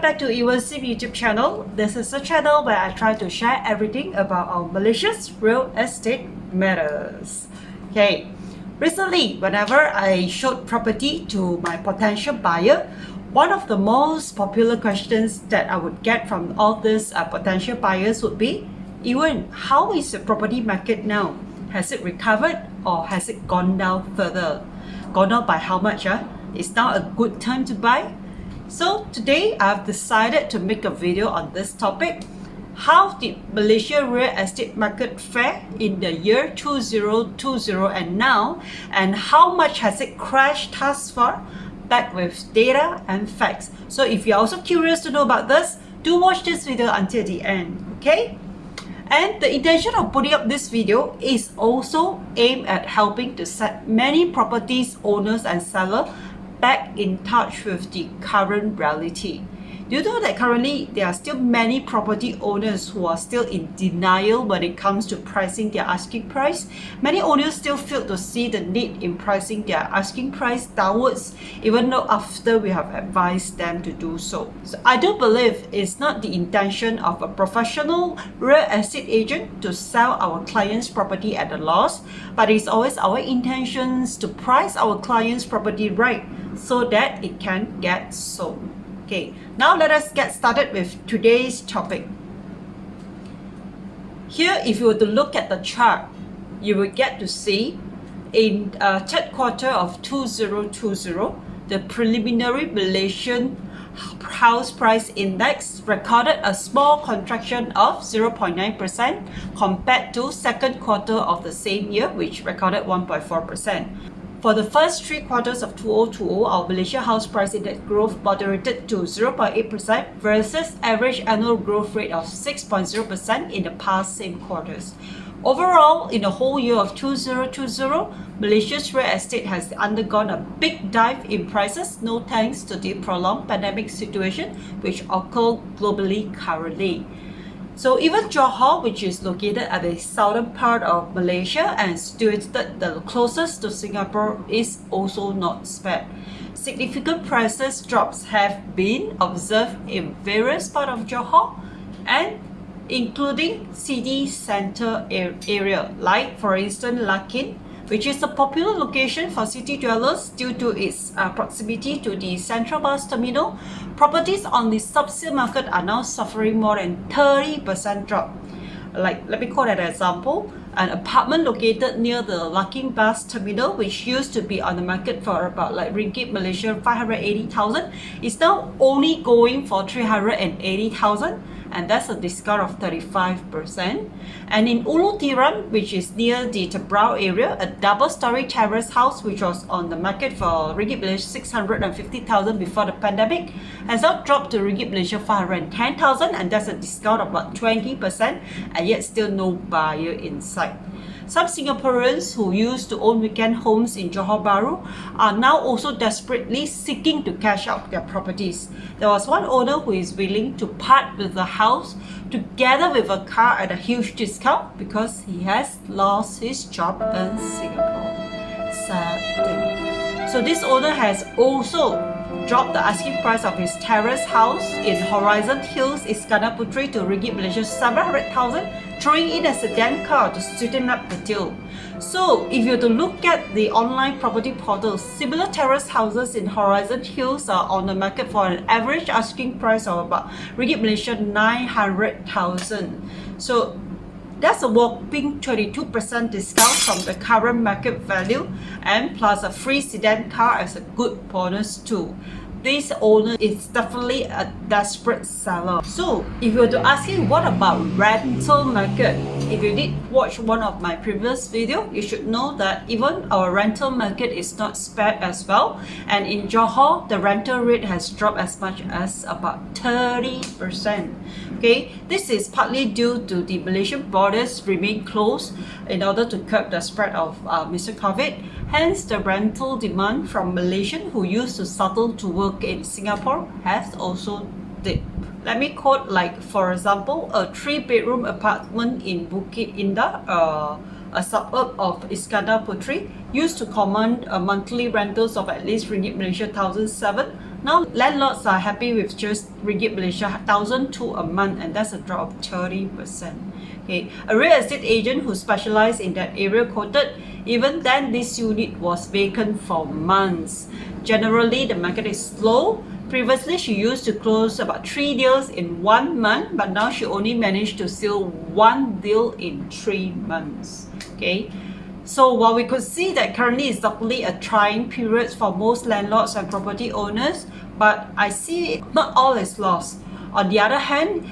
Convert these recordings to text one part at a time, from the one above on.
back to Ewan's YouTube channel. This is a channel where I try to share everything about our Malaysia's real estate matters. Okay, recently whenever I showed property to my potential buyer, one of the most popular questions that I would get from all these potential buyers would be, Ewan, how is the property market now? Has it recovered or has it gone down further? Gone down by how much? Is now a good time to buy? So today I've decided to make a video on this topic. How did Malaysia real estate market fare in the year 2020 and now, and how much has it crashed thus far? Back with data and facts. So if you're also curious to know about this, do watch this video until the end, okay? And the intention of putting up this video is also aimed at helping to set many properties owners and sellers back in touch with the current reality. Do you know that currently there are still many property owners who are still in denial when it comes to pricing their asking price? Many owners still fail to see the need in pricing their asking price downwards, even though after we have advised them to do so. So I do believe it's not the intention of a professional real estate agent to sell our client's property at a loss, but it's always our intentions to price our client's property right so that it can get sold. Okay, now let us get started with today's topic. Here, if you were to look at the chart, you will get to see in third quarter of 2020, the preliminary Malaysian house price index recorded a small contraction of 0.9% compared to second quarter of the same year, which recorded 1.4%. For the first three quarters of 2020, our Malaysia house price index growth moderated to 0.8% versus average annual growth rate of 6.0% in the past same quarters. Overall, in the whole year of 2020, Malaysia's real estate has undergone a big dive in prices, no thanks to the prolonged pandemic situation which occurs globally currently. So even Johor, which is located at the southern part of Malaysia and situated the closest to Singapore, is also not spared. Significant prices drops have been observed in various parts of Johor and including city center area, like for instance Larkin, which is a popular location for city dwellers due to its proximity to the central bus terminal. Properties on the sub-sale market are now suffering more than 30% drop. Like, let me quote an example. An apartment located near the Larkin bus terminal, which used to be on the market for about like ringgit Malaysia 580,000, is now only going for 380,000. And that's a discount of 35%. And in Ulu Tiram, which is near the Tebrau area, a double-story terrace house which was on the market for ringgit Malaysia 650,000 before the pandemic has now dropped to ringgit Malaysia 510,000, and that's a discount of about 20%, and yet still no buyer in sight. Some Singaporeans who used to own weekend homes in Johor Bahru are now also desperately seeking to cash out their properties. There was one owner who is willing to part with the house together with a car at a huge discount because he has lost his job in Singapore. Sad thing. So this owner has also dropped the asking price of his terrace house in Horizon Hills, Iskandar Puteri to ringgit Malaysia 700,000, throwing in a sedan car to sweeten up the deal. So if you were to look at the online property portals, similar terrace houses in Horizon Hills are on the market for an average asking price of about ringgit Malaysia 900,000. So that's a whopping 22% discount from the current market value, and plus a free sedan car as a good bonus too. This owner is definitely a desperate seller. So if you were to ask him what about rental market, if you did watch one of my previous video, you should know that even our rental market is not spared as well. And in Johor, the rental rate has dropped as much as about 30%. Okay, this is partly due to the Malaysian borders remain closed in order to curb the spread of Mr. COVID. Hence, the rental demand from Malaysians who used to settle to work in Singapore has also dipped. Let me quote, like for example, a 3-bedroom apartment in Bukit Indah, a suburb of Iskandar Puteri, used to command monthly rentals of at least ringgit Malaysia 1,007. Now landlords are happy with just Ringgit Malaysia 1,002 a month, and that's a drop of 30%. Okay, a real estate agent who specialized in that area quoted, even then this unit was vacant for months. Generally, the market is slow. Previously, she used to close about 3 deals in 1 month, but now she only managed to seal 1 deal in 3 months. Okay, so while we could see that currently is definitely a trying period for most landlords and property owners, but I see not all is lost. On the other hand,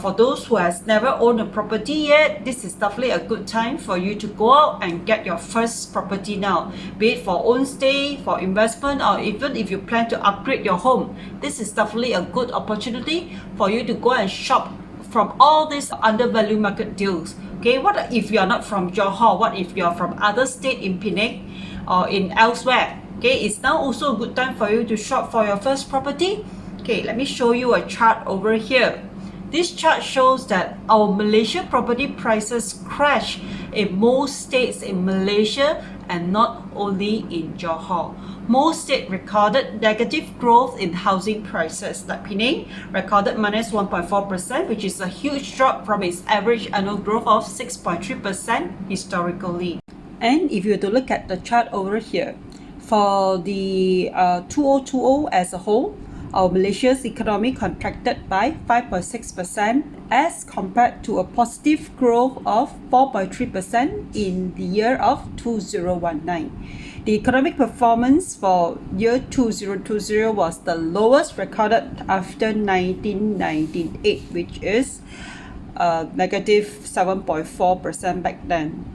for those who has never owned a property yet, this is definitely a good time for you to go out and get your first property now, be it for own stay, for investment, or even if you plan to upgrade your home. This is definitely a good opportunity for you to go and shop from all these undervalued market deals. Okay, what if you are not from Johor? What if you are from other state in Penang or in elsewhere? Okay, it's now also a good time for you to shop for your first property. Okay, let me show you a chart over here. This chart shows that our Malaysia property prices crashed in most states in Malaysia and not only in Johor. Most states recorded negative growth in housing prices, like Penang recorded minus 1.4%, which is a huge drop from its average annual growth of 6.3% historically. And if you were to look at the chart over here, for the 2020 as a whole, our Malaysia's economy contracted by 5.6% as compared to a positive growth of 4.3% in the year of 2019. The economic performance for year 2020 was the lowest recorded after 1998, which is negative 7.4% back then.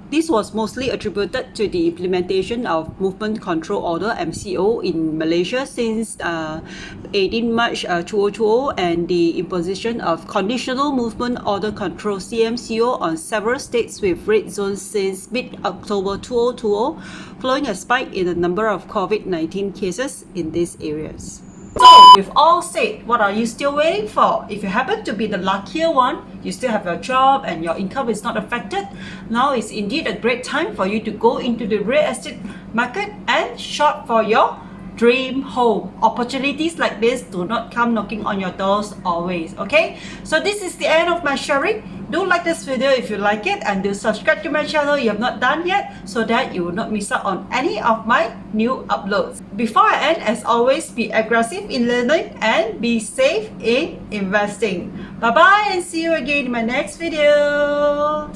This was mostly attributed to the implementation of Movement Control Order (MCO) in Malaysia since 18 March 2020 and the imposition of Conditional Movement Order Control (CMCO) on several states with red zones since mid-October 2020, following a spike in the number of COVID-19 cases in these areas. So, with all said, what are you still waiting for? If you happen to be the luckier one, you still have your job and your income is not affected, now is indeed a great time for you to go into the real estate market and shop for your dream home. Opportunities like this do not come knocking on your doors always, okay? So this is the end of my sharing. Do like this video if you like it, and do subscribe to my channel if you have not done yet, so that you will not miss out on any of my new uploads. Before I end, as always, be aggressive in learning and be safe in investing. Bye bye, and see you again in my next video.